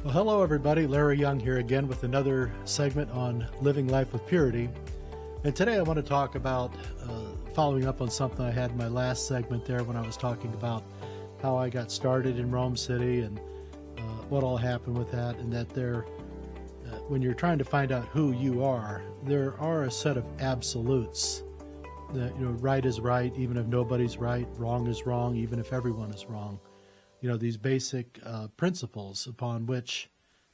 Well, hello everybody. Larry Young here again with another segment on living life with purity. And today I want to talk about following up on something I had in my last segment there when I was talking about how I got started in Rome City and what all happened with that, and that when you're trying to find out who you are, there are a set of absolutes. That, right is right, even if nobody's right. Wrong is wrong, even if everyone is wrong. These basic principles upon which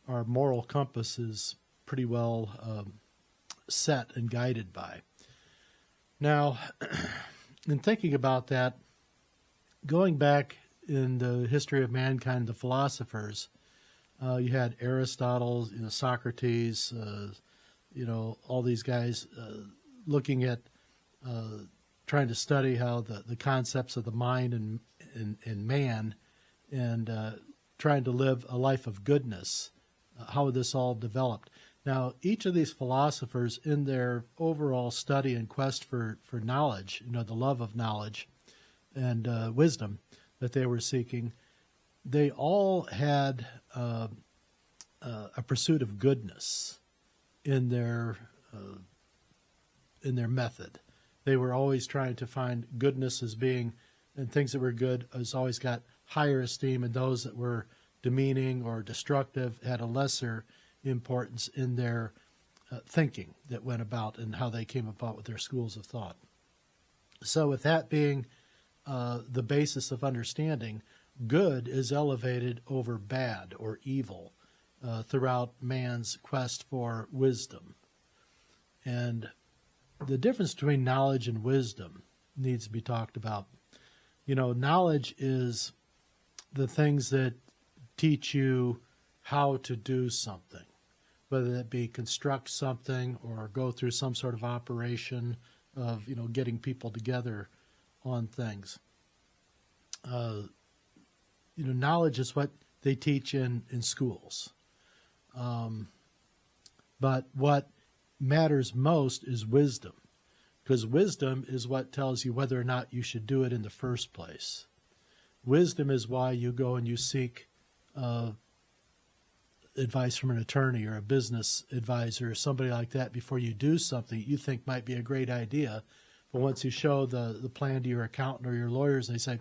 our moral compass is pretty well set and guided by. Now, in thinking about that, going back in the history of mankind, the philosophers, you had Aristotle, Socrates, all these guys looking at trying to study how the concepts of the mind and man and trying to live a life of goodness, how this all developed. Now, each of these philosophers, in their overall study and quest for knowledge, the love of knowledge and wisdom that they were seeking, they all had a pursuit of goodness in their method. They were always trying to find goodness as being, and things that were good has always got higher esteem, and those that were demeaning or destructive had a lesser importance in their thinking that went about and how they came about with their schools of thought. So with that being the basis of understanding, good is elevated over bad or evil throughout man's quest for wisdom. And the difference between knowledge and wisdom needs to be talked about. Knowledge is the things that teach you how to do something, whether that be construct something or go through some sort of operation of, getting people together on things. Knowledge is what they teach in schools. But what matters most is wisdom, because wisdom is what tells you whether or not you should do it in the first place. Wisdom is why you go and you seek advice from an attorney or a business advisor or somebody like that before you do something you think might be a great idea. But once you show the plan to your accountant or your lawyers, they say,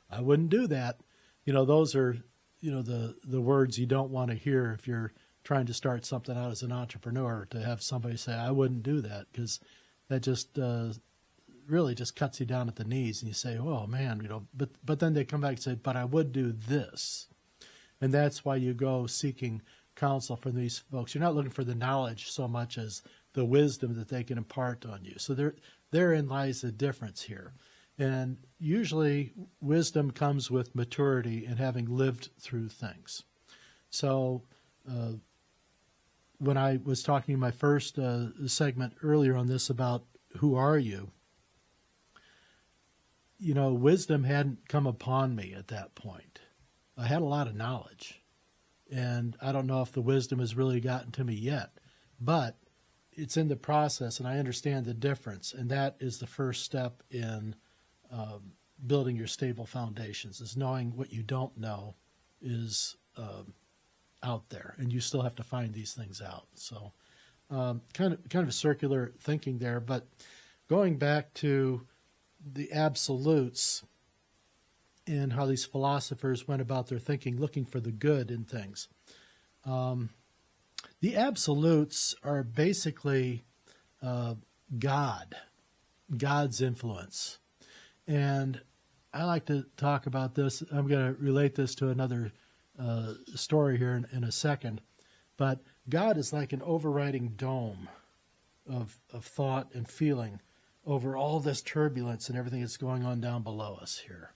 I wouldn't do that. Those are, the words you don't want to hear if you're trying to start something out as an entrepreneur, to have somebody say, I wouldn't do that, because that just really just cuts you down at the knees, and you say, oh man, but then they come back and say, but I would do this. And that's why you go seeking counsel from these folks. You're not looking for the knowledge so much as the wisdom that they can impart on you. So therein lies the difference here. And usually wisdom comes with maturity and having lived through things. So when I was talking in my first segment earlier on this about who are you, wisdom hadn't come upon me at that point. I had a lot of knowledge, and I don't know if the wisdom has really gotten to me yet, but it's in the process, and I understand the difference, and that is the first step in building your stable foundations, is knowing what you don't know is out there, and you still have to find these things out. So kind of a circular thinking there, but going back to the absolutes and how these philosophers went about their thinking, looking for the good in things. The absolutes are basically God's influence. And I like to talk about this. I'm going to relate this to another story here in a second. But God is like an overriding dome of thought and feeling over all this turbulence and everything that's going on down below us here.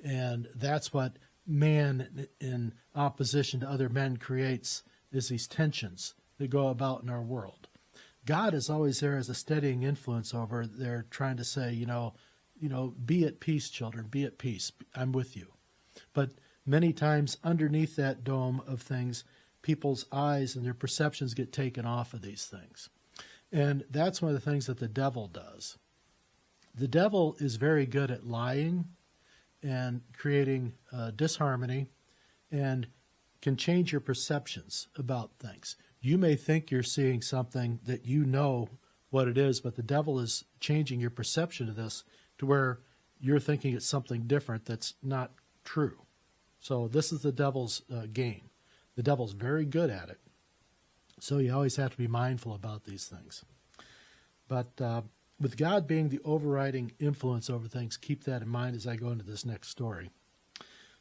And that's what man, in opposition to other men, creates, is these tensions that go about in our world. God is always there as a steadying influence over there, trying to say, be at peace, children, be at peace. I'm with you. But many times underneath that dome of things, people's eyes and their perceptions get taken off of these things. And that's one of the things that the devil does. The devil is very good at lying and creating disharmony and can change your perceptions about things. You may think you're seeing something that you know what it is, but the devil is changing your perception of this to where you're thinking it's something different that's not true. So this is the devil's game. The devil's very good at it. So you always have to be mindful about these things. But with God being the overriding influence over things, keep that in mind as I go into this next story.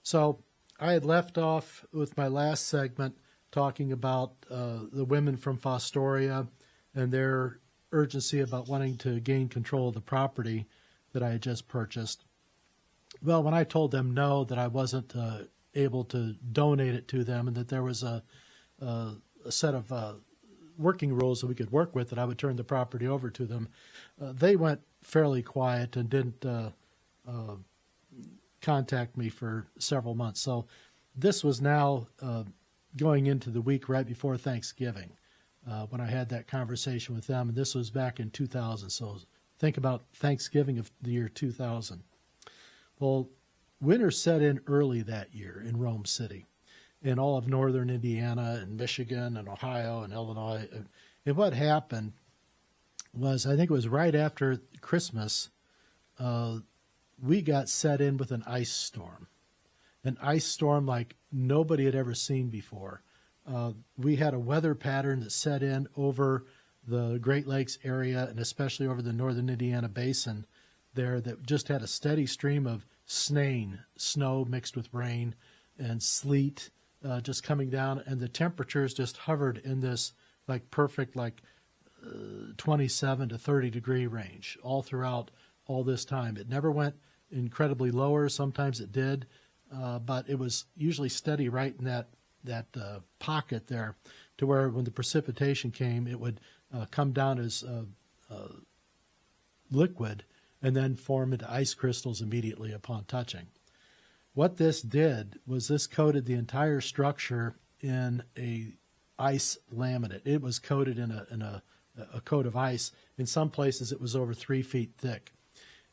So I had left off with my last segment talking about the women from Fostoria and their urgency about wanting to gain control of the property that I had just purchased. Well, when I told them no, that I wasn't able to donate it to them and that there was a set of working rules that we could work with, that I would turn the property over to them, they went fairly quiet and didn't contact me for several months. So this was now going into the week right before Thanksgiving when I had that conversation with them, and this was back in 2000. So think about Thanksgiving of the year 2000. Well, winter set in early that year in Rome City, in all of northern Indiana and Michigan and Ohio and Illinois. And what happened was, I think it was right after Christmas, we got set in with an ice storm like nobody had ever seen before. We had a weather pattern that set in over the Great Lakes area and especially over the northern Indiana basin there, that just had a steady stream of snow mixed with rain and sleet just coming down, and the temperatures just hovered in this like perfect 27 to 30 degree range all throughout all this time. It never went incredibly lower. Sometimes it did, but it was usually steady right in that pocket there, to where when the precipitation came, it would come down as liquid and then form into ice crystals immediately upon touching. What this did was this coated the entire structure in a ice laminate. It was coated in a coat of ice. In some places it was over 3 feet thick.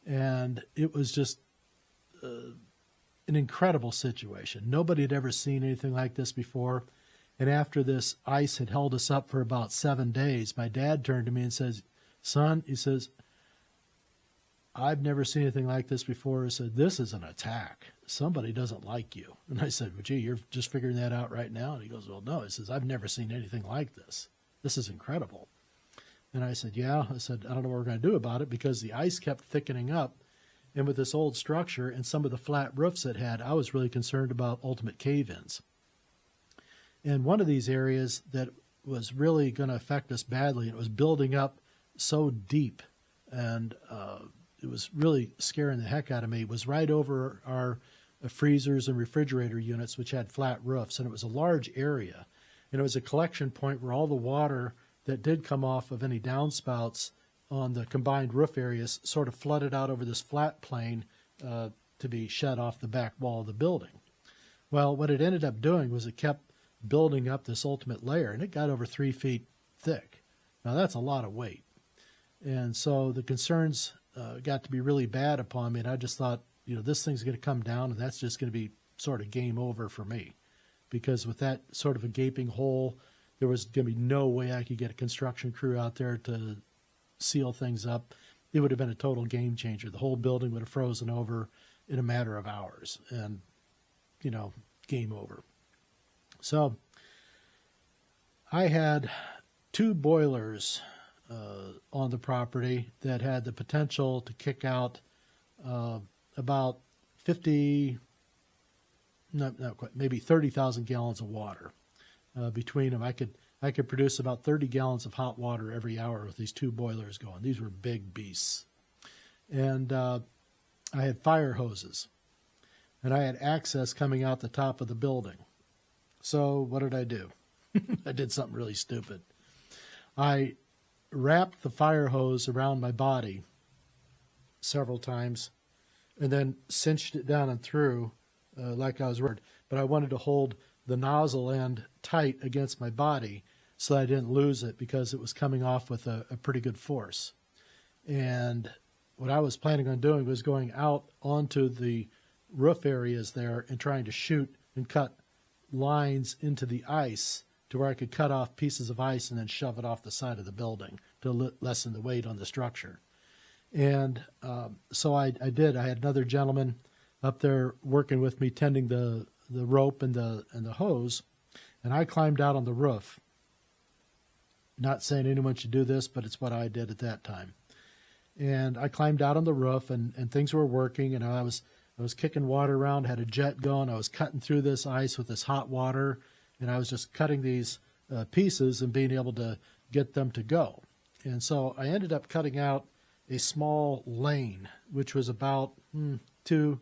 And it was just an incredible situation. Nobody had ever seen anything like this before. And after this ice had held us up for about 7 days, my dad turned to me and says, "Son," he says, "I've never seen anything like this before." He said, "This is an attack. Somebody doesn't like you." And I said, "Well, gee, you're just figuring that out right now?" And he goes, "Well, no." He says, "I've never seen anything like this. This is incredible." And I said, "Yeah." I said, "I don't know what we're going to do about it," because the ice kept thickening up. And with this old structure and some of the flat roofs it had, I was really concerned about ultimate cave-ins. And one of these areas that was really going to affect us badly, and it was building up so deep, and it was really scaring the heck out of me, was right over our freezers and refrigerator units, which had flat roofs. And it was a large area. And it was a collection point where all the water that did come off of any downspouts on the combined roof areas sort of flooded out over this flat plane to be shed off the back wall of the building. Well, what it ended up doing was it kept building up this ultimate layer, and it got over 3 feet thick. Now, that's a lot of weight. And so the concerns got to be really bad upon me, and I just thought, this thing's going to come down, and that's just going to be sort of game over for me. Because with that sort of a gaping hole, there was going to be no way I could get a construction crew out there to seal things up. It would have been a total game changer. The whole building would have frozen over in a matter of hours, and, game over. So I had 2 boilers on the property that had the potential to kick out about 50, not quite, maybe 30,000 gallons of water between them. I could produce about 30 gallons of hot water every hour with these 2 boilers going. These were big beasts. And I had fire hoses. And I had access coming out the top of the building. So what did I do? I did something really stupid. I wrapped the fire hose around my body several times and then cinched it down and through like I was worried. But I wanted to hold the nozzle end tight against my body so that I didn't lose it, because it was coming off with a pretty good force. And what I was planning on doing was going out onto the roof areas there and trying to shoot and cut lines into the ice to where I could cut off pieces of ice and then shove it off the side of the building to lessen the weight on the structure. And so I did. I had another gentleman up there working with me, tending the rope and the hose, and I climbed out on the roof. Not saying anyone should do this, but it's what I did at that time. And I climbed out on the roof, and things were working, and I was kicking water around, had a jet going. I was cutting through this ice with this hot water, and I was just cutting these pieces and being able to get them to go. And so I ended up cutting out a small lane, which was about 2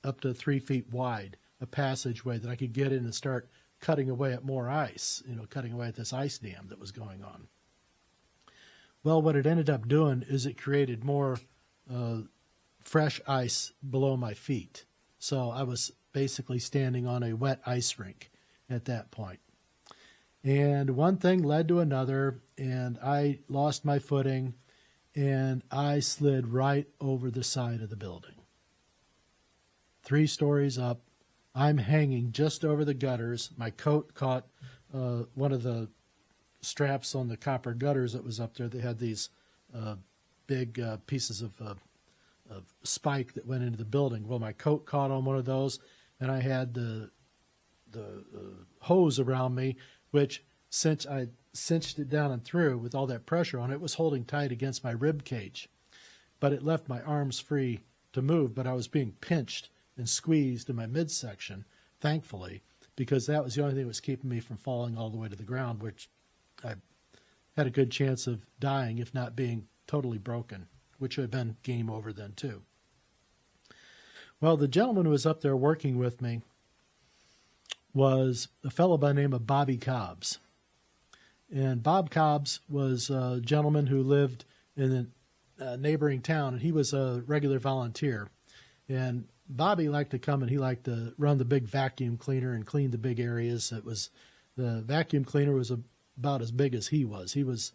up to 3 feet wide, a passageway that I could get in and start cutting away at more ice, cutting away at this ice dam that was going on. Well, what it ended up doing is it created more fresh ice below my feet. So I was basically standing on a wet ice rink at that point. And one thing led to another, and I lost my footing, and I slid right over the side of the building. 3 stories up. I'm hanging just over the gutters. My coat caught one of the straps on the copper gutters that was up there. They had these big pieces of spike that went into the building. Well, my coat caught on one of those, and I had the hose around me, which since I cinched it down and through with all that pressure on it, was holding tight against my rib cage. But it left my arms free to move, but I was being pinched and squeezed in my midsection, thankfully, because that was the only thing that was keeping me from falling all the way to the ground, which I had a good chance of dying, if not being totally broken, which would have been game over then too. Well, the gentleman who was up there working with me was a fellow by the name of Bobby Cobbs. And Bob Cobbs was a gentleman who lived in a neighboring town, and he was a regular volunteer. And Bobby liked to come, and he liked to run the big vacuum cleaner and clean the big areas. The vacuum cleaner was about as big as he was. He was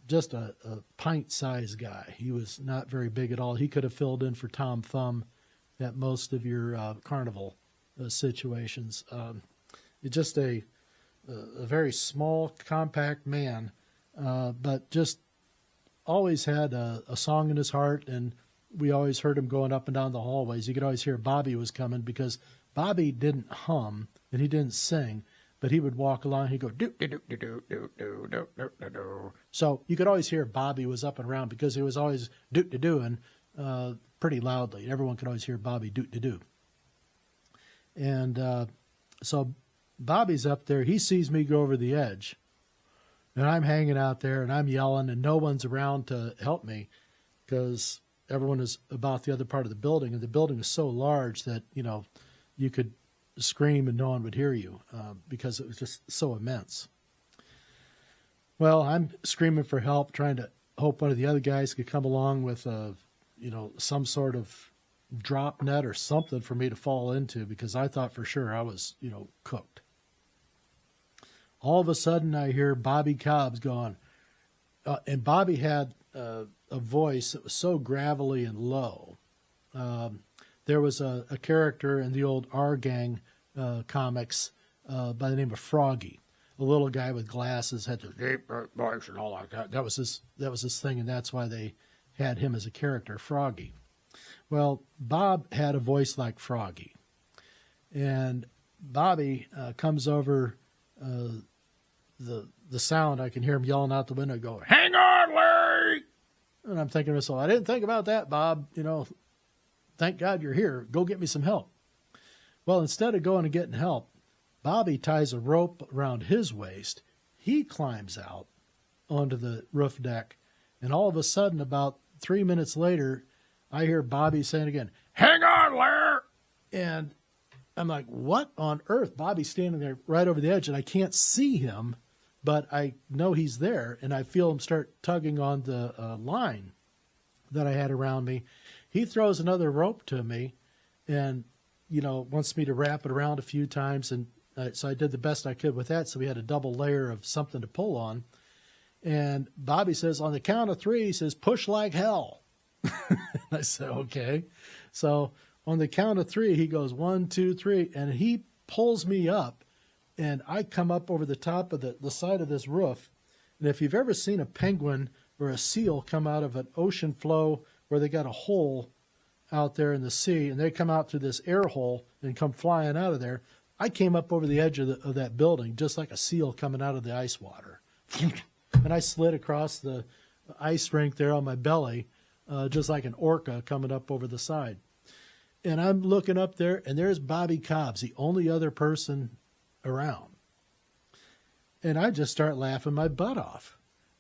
just a pint-sized guy. He was not very big at all. He could have filled in for Tom Thumb at most of your carnival situations. It's just a very small, compact man, but just always had a song in his heart, and we always heard him going up and down the hallways. You could always hear Bobby was coming, because Bobby didn't hum and he didn't sing, but he would walk along. He'd go do do do do do do do do do do. So you could always hear Bobby was up and around, because he was always do do doing pretty loudly. Everyone could always hear Bobby do do do. And so Bobby's up there. He sees me go over the edge, and I'm hanging out there, and I'm yelling, and no one's around to help me, because everyone is about the other part of the building, and the building is so large that, you could scream and no one would hear you because it was just so immense. Well, I'm screaming for help, trying to hope one of the other guys could come along with some sort of drop net or something for me to fall into, because I thought for sure I was, cooked. All of a sudden I hear Bobby Cobbs going, and Bobby had a voice that was so gravelly and low. There was a character in the old R Gang comics by the name of Froggy, a little guy with glasses, had this deep voice and all like that. That was his thing, and that's why they had him as a character, Froggy. Well, Bob had a voice like Froggy, and Bobby comes over the sound. I can hear him yelling out the window, go, "Hang on, Larry!" And I'm thinking to myself, I didn't think about that, Bob. Thank God you're here. Go get me some help. Well, instead of going and getting help, Bobby ties a rope around his waist. He climbs out onto the roof deck, and all of a sudden, about 3 minutes later, I hear Bobby saying again, "Hang on, Larry!" And I'm like, what on earth? Bobby's standing there right over the edge, and I can't see him, but I know he's there, and I feel him start tugging on the line that I had around me. He throws another rope to me and, wants me to wrap it around a few times. And so I did the best I could with that. So we had a double layer of something to pull on. And Bobby says, on the count of 3, he says, "Push like hell." I said, okay. So on the count of 3, he goes 1, 2, 3, and he pulls me up, and I come up over the top of the side of this roof. And if you've ever seen a penguin or a seal come out of an ocean flow where they got a hole out there in the sea, and they come out through this air hole and come flying out of there, I came up over the edge of that building just like a seal coming out of the ice water. And I slid across the ice rink there on my belly, just like an orca coming up over the side. And I'm looking up there, and there's Bobby Cobbs, the only other person around. And I just start laughing my butt off.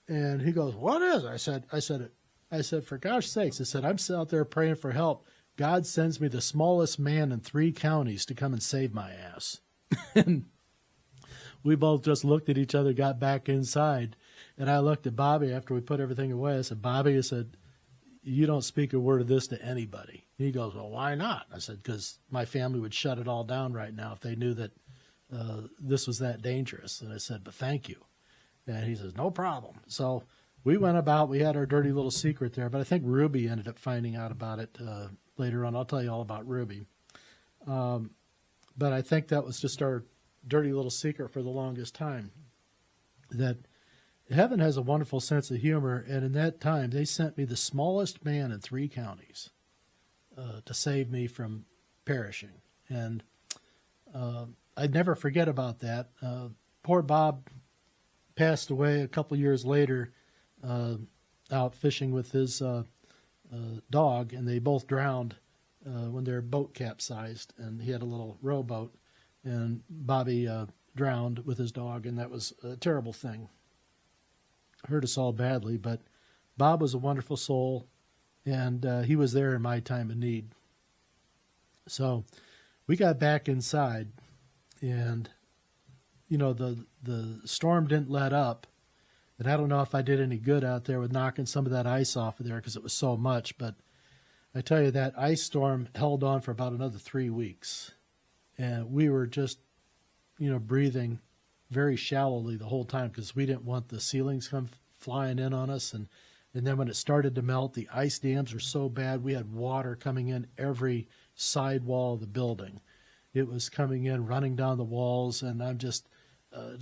And he goes, "What is it?" I said, "For gosh sakes," I said, "I'm out there praying for help. God sends me the smallest man in 3 counties to come and save my ass." And we both just looked at each other, got back inside. And I looked at Bobby after we put everything away. I said, "Bobby," I said, "you don't speak a word of this to anybody." He goes, "Well, why not?" I said, "Because my family would shut it all down right now if they knew that this was that dangerous." And I said, "But thank you." And he says, "No problem." So we went about, we had our dirty little secret there, but I think Ruby ended up finding out about it later on. I'll tell you all about Ruby. But I think that was just our dirty little secret for the longest time, that heaven has a wonderful sense of humor. And in that time, they sent me the smallest man in 3 counties to save me from perishing. And I'd never forget about that. Poor Bob passed away a couple years later out fishing with his dog, and they both drowned when their boat capsized, and he had a little rowboat, and Bobby drowned with his dog, and that was a terrible thing. Hurt us all badly, but Bob was a wonderful soul, and he was there in my time of need. So we got back inside, and the storm didn't let up. And I don't know if I did any good out there with knocking some of that ice off of there because it was so much. But I tell you, that ice storm held on for about another 3 weeks. And we were just, breathing very shallowly the whole time because we didn't want the ceilings come flying in on us. And then when it started to melt, the ice dams were so bad, we had water coming in every side wall of the building. It was coming in, running down the walls, and I'm just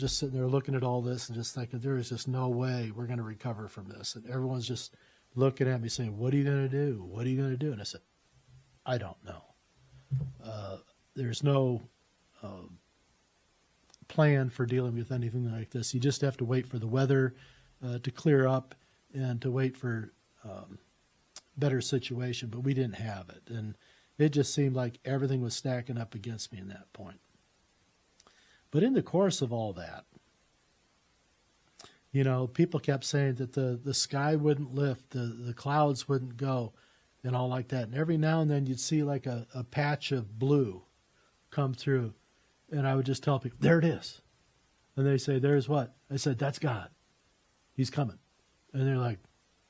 sitting there looking at all this and just thinking, there is just no way we're going to recover from this. And everyone's just looking at me saying, "What are you going to do? What are you going to do?" And I said, "I don't know. There's no plan for dealing with anything like this. You just have to wait for the weather to clear up and to wait for better situation." But we didn't have it. And it just seemed like everything was stacking up against me in that point. But in the course of all that, people kept saying that the sky wouldn't lift, the clouds wouldn't go, and all like that. And every now and then you'd see like a patch of blue come through. And I would just tell people, "There it is." And they say, "There's what?" I said, "That's God. He's coming." And they're like,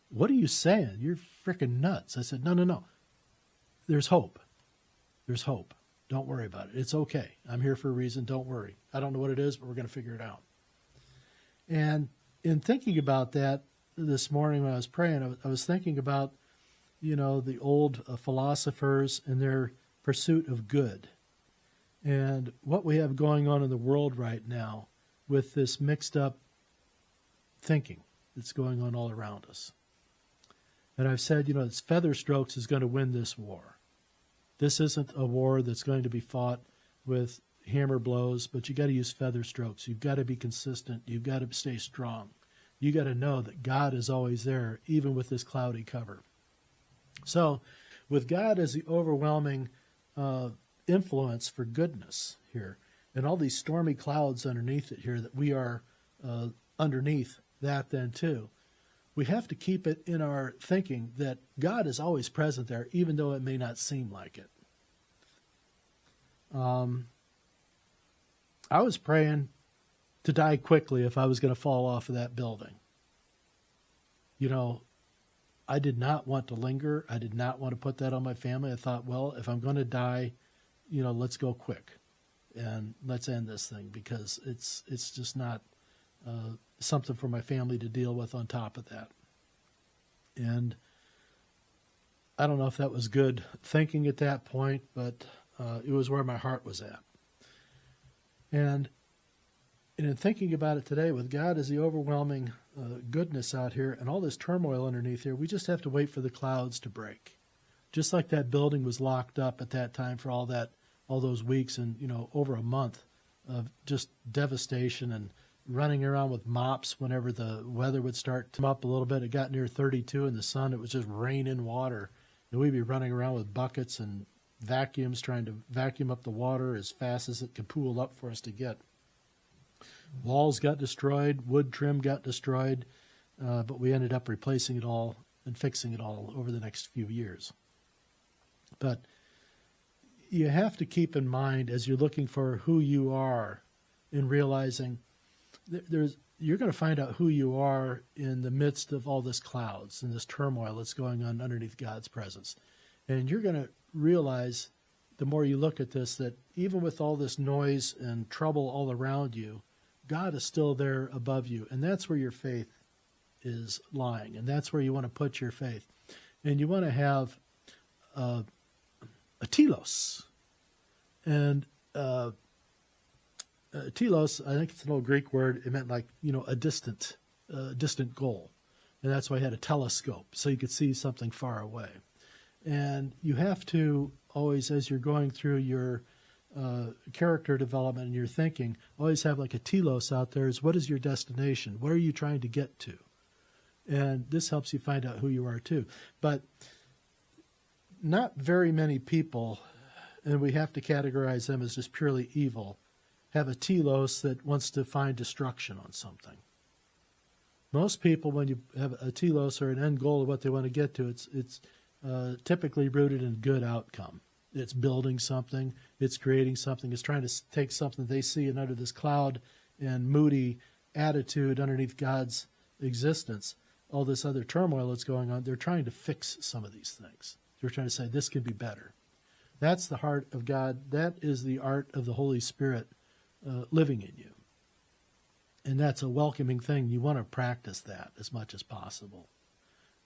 "What are you saying? You're freaking nuts." I said, No. There's hope. There's hope. Don't worry about it. It's okay. I'm here for a reason. Don't worry. I don't know what it is, but we're going to figure it out. And in thinking about that this morning when I was praying, I was thinking about, the old philosophers and their pursuit of good and what we have going on in the world right now with this mixed up thinking that's going on all around us. And I've said, it's feather strokes is going to win this war. This isn't a war that's going to be fought with hammer blows, but you got to use feather strokes. You've got to be consistent. You've got to stay strong. You got to know that God is always there, even with this cloudy cover. So with God as the overwhelming influence for goodness here, and all these stormy clouds underneath it here that we are underneath that then too, we have to keep it in our thinking that God is always present there, even though it may not seem like it. I was praying to die quickly if I was going to fall off of that building. I did not want to linger. I did not want to put that on my family. I thought, well, if I'm going to die, let's go quick and let's end this thing, because it's just not something for my family to deal with on top of that. And I don't know if that was good thinking at that point, but it was where my heart was at. And in thinking about it today, with God as the overwhelming goodness out here and all this turmoil underneath here, we just have to wait for the clouds to break. Just like that building was locked up at that time for all those weeks and, over a month of just devastation and running around with mops whenever the weather would start to come up a little bit. It got near 32 in the sun. It was just raining water. And we'd be running around with buckets and vacuums trying to vacuum up the water as fast as it could pool up for us to get. Walls got destroyed, wood trim got destroyed, but we ended up replacing it all and fixing it all over the next few years. But you have to keep in mind as you're looking for who you are and realizing you're going to find out who you are in the midst of all this clouds and this turmoil that's going on underneath God's presence. And you're going to realize the more you look at this that even with all this noise and trouble all around you, God is still there above you. And that's where your faith is lying. And that's where you want to put your faith. And you want to have a telos. And telos, I think it's an old Greek word. It meant a distant goal. And that's why I had a telescope, so you could see something far away. And you have to always, as you're going through your character development and your thinking, always have like a telos out there. Is what is your destination? Where are you trying to get to? And this helps you find out who you are too. But not very many people, and we have to categorize them as just purely evil, have a telos that wants to find destruction on something. Most people, when you have a telos or an end goal of what they want to get to, it's typically rooted in good outcome. It's building something, it's creating something, it's trying to take something they see and under this cloud and moody attitude underneath God's existence, all this other turmoil that's going on, they're trying to fix some of these things. They're trying to say, this could be better. That's the heart of God. That is the art of the Holy Spirit living in you. And that's a welcoming thing. You want to practice that as much as possible.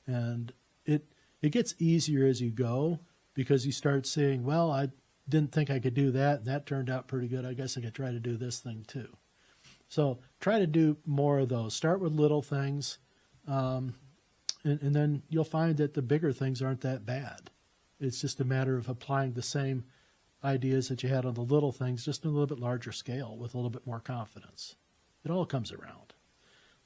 And it gets easier as you go because you start seeing, well, I didn't think I could do that, and that turned out pretty good. I guess I could try to do this thing too. So try to do more of those. Start with little things, and then you'll find that the bigger things aren't that bad. It's just a matter of applying the same ideas that you had on the little things, just in a little bit larger scale with a little bit more confidence. It all comes around.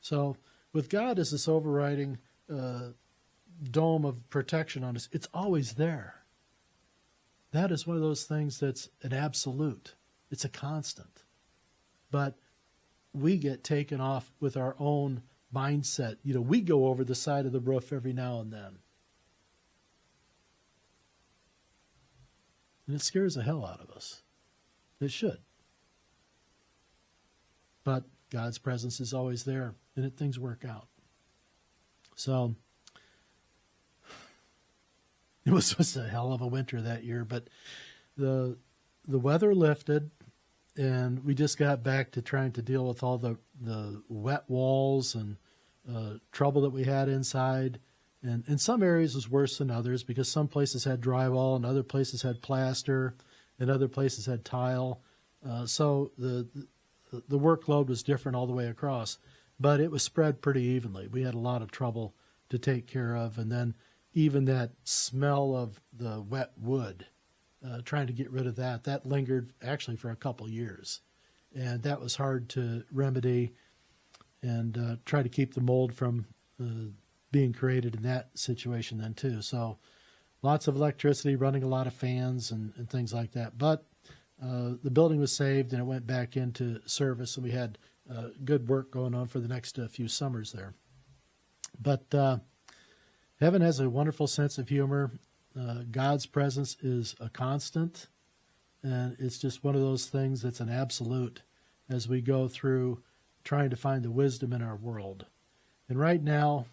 So with God as this overriding dome of protection on us, it's always there. That is one of those things that's an absolute. It's a constant. But we get taken off with our own mindset. We go over the side of the roof every now and then. And it scares the hell out of us. It should. But God's presence is always there, and things work out. So it was just a hell of a winter that year, but the weather lifted, and we just got back to trying to deal with all the wet walls and trouble that we had inside. And in some areas it was worse than others because some places had drywall and other places had plaster and other places had tile. So the workload was different all the way across, but it was spread pretty evenly. We had a lot of trouble to take care of. And then even that smell of the wet wood, trying to get rid of that lingered actually for a couple years. And that was hard to remedy and try to keep the mold from being created in that situation then too. So lots of electricity, running a lot of fans and things like that. But the building was saved and it went back into service, and we had good work going on for the next few summers there. But heaven has a wonderful sense of humor. God's presence is a constant, and it's just one of those things that's an absolute as we go through trying to find the wisdom in our world. And right now,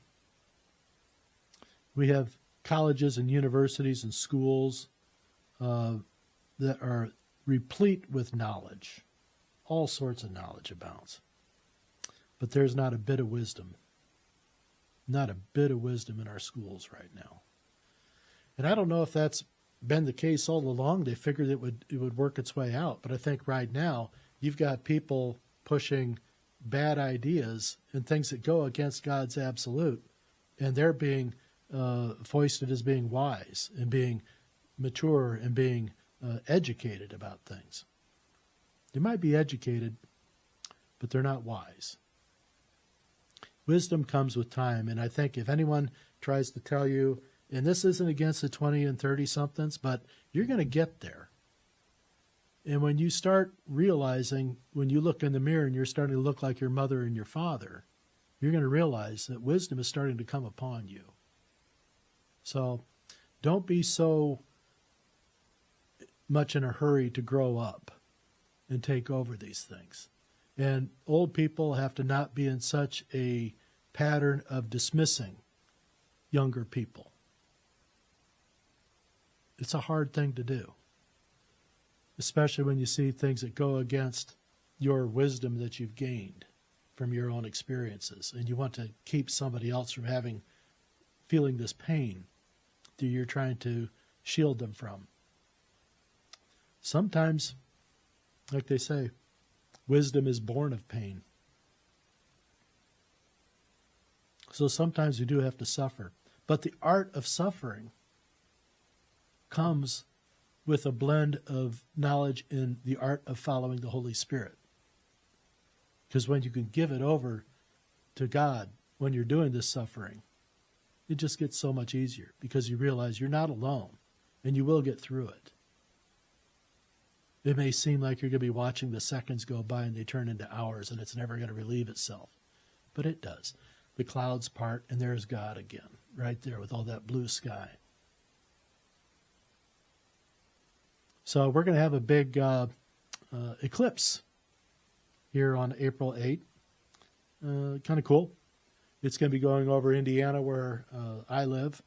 we have colleges and universities and schools that are replete with knowledge. All sorts of knowledge abounds. But there's not a bit of wisdom. Not a bit of wisdom in our schools right now. And I don't know if that's been the case all along. They figured it would work its way out. But I think right now, you've got people pushing bad ideas and things that go against God's absolute, and they're being foisted as being wise and being mature and being educated about things. They might be educated, but they're not wise. Wisdom comes with time, and I think if anyone tries to tell you, and this isn't against the 20 and 30-somethings, but you're going to get there. And when you start realizing, when you look in the mirror and you're starting to look like your mother and your father, you're going to realize that wisdom is starting to come upon you. So don't be so much in a hurry to grow up and take over these things. And old people have to not be in such a pattern of dismissing younger people. It's a hard thing to do, especially when you see things that go against your wisdom that you've gained from your own experiences, and you want to keep somebody else from feeling this pain that you're trying to shield them from. Sometimes, like they say, wisdom is born of pain. So sometimes we do have to suffer. But the art of suffering comes with a blend of knowledge in the art of following the Holy Spirit. Because when you can give it over to God when you're doing this suffering, it just gets so much easier because you realize you're not alone and you will get through it. It may seem like you're going to be watching the seconds go by and they turn into hours and it's never going to relieve itself. But it does. The clouds part and there's God again, right there with all that blue sky. So we're going to have a big eclipse here on April 8th. Kind of cool. It's going to be going over Indiana where I live.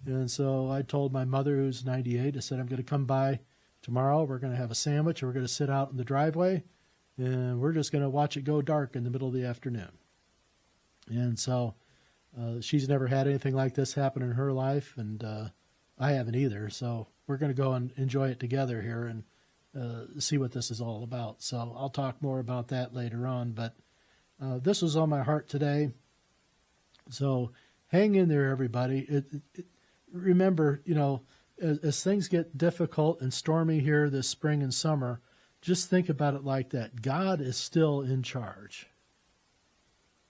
And so I told my mother, who's 98, I said, I'm going to come by tomorrow. We're going to have a sandwich. And we're going to sit out in the driveway. And we're just going to watch it go dark in the middle of the afternoon. And so she's never had anything like this happen in her life. And I haven't either. So we're going to go and enjoy it together here and see what this is all about. So I'll talk more about that later on. But this was on my heart today. So hang in there, everybody. Remember, as things get difficult and stormy here this spring and summer, just think about it like that. God is still in charge.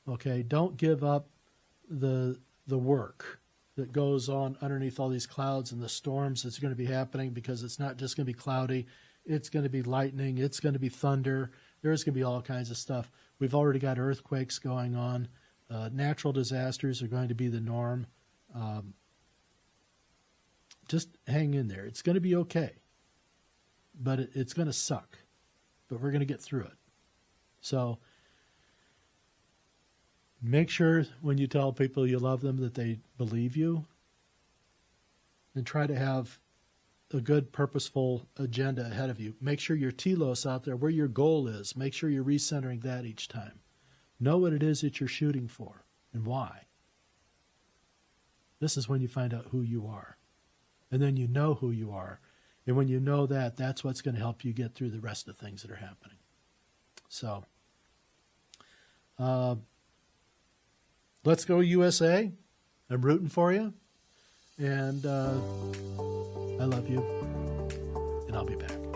Okay, don't give up the work that goes on underneath all these clouds and the storms that's going to be happening, because it's not just going to be cloudy. It's going to be lightning. It's going to be thunder. There's going to be all kinds of stuff. We've already got earthquakes going on. Natural disasters are going to be the norm. Just hang in there. It's going to be okay. But it's going to suck. But we're going to get through it. So make sure when you tell people you love them that they believe you. And try to have a good, purposeful agenda ahead of you. Make sure your telos out there, where your goal is. Make sure you're recentering that each time. Know what it is that you're shooting for and why. This is when you find out who you are. And then you know who you are. And when you know that, that's what's going to help you get through the rest of the things that are happening. So, let's go USA. I'm rooting for you. And I love you. And I'll be back.